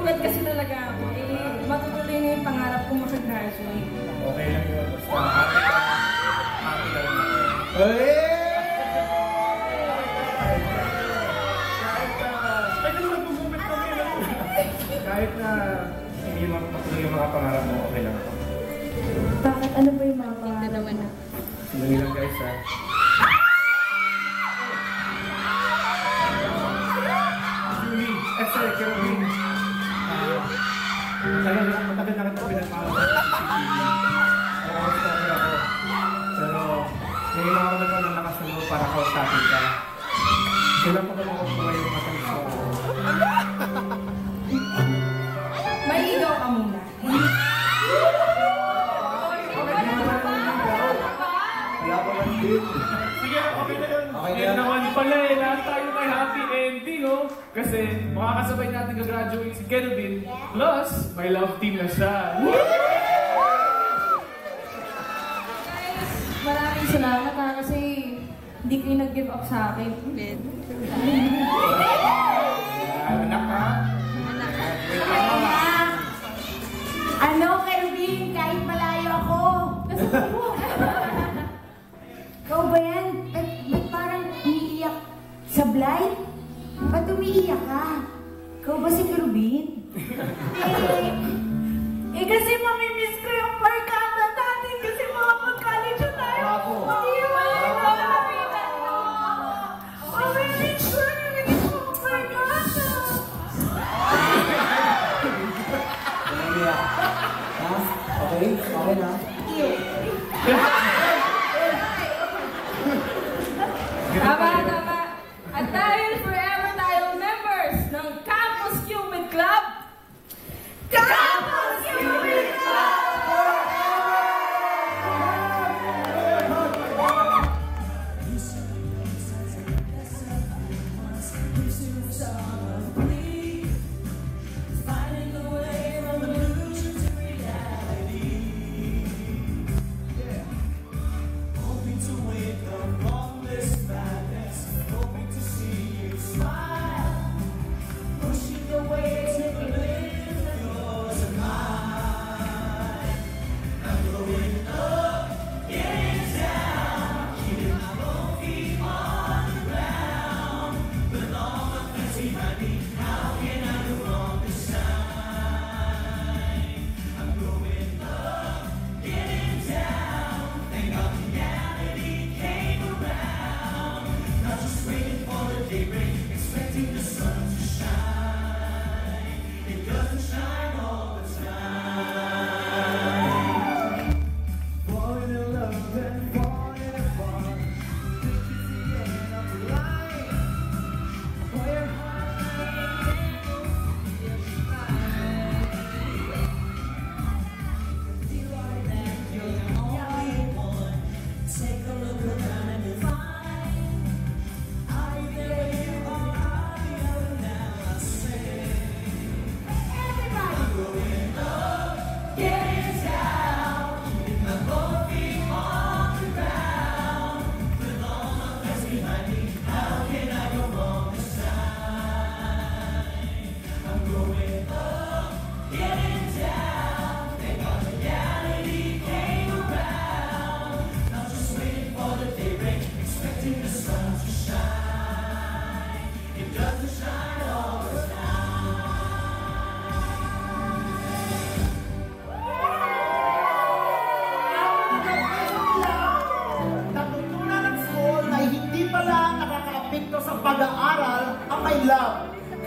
natutulad kasi talaga ako. Matutuloy na yung pangarap ko makagraduate. Okay lang yun. Basta happy ka. Happy ka rin ako. Kahit na hindi matuloy yung mga pangarap mo, okay lang ako. Bakit? Ano ba yung mga pangarap naman na? Sandali lang guys ha. Julie, sorry, Kerwin. Matagal na kita pinagpapalala sa CCTV. Oo, stalker ako. Pero, ngayon lang ako nagkaroon ng nakasunod para kausapin ka. Sila pa naman ako buhay yung matalis ko. Maligaw ka muna. Wala pa man din. Sige, okay na yun. Okay na Yan naman pala eh, lahat tayo may happy ending, no? Kasi makakasabay natin ka-graduate si Kelvin, plus may love team na siya. Maraming salamat ha, kasi hindi kayo nag-give up sa akin. Anak ka? Ano, Kerwin? Kahit malayo ako. Ikaw ba yan? Ba't parang umiiyak? Sablay? Ba't umiiyak ka? Ikaw ba si Kerwin? Kasi mamimiss ko yung barkada natin kasi mga mag-college na tayo. Mamimiss ko yung barkada. Okay? Okay na? Tama, tama. At dahil forever tayong members ng Campus Cupid Club, Campus Cupid Club!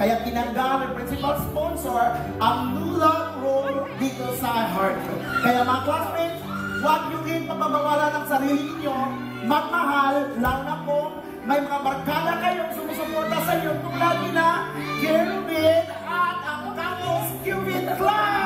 Kaya tinanggal ng principal sponsor ang New Love Roll dito sa Heart. Kaya mga classmates, huwag nyo rin papabawalan ng sarili ninyo, magmahal, lalo na kung may mga barkada kayong sumusuporta sa inyo tulad nila, Kerwin at ang Campus Cupid Club!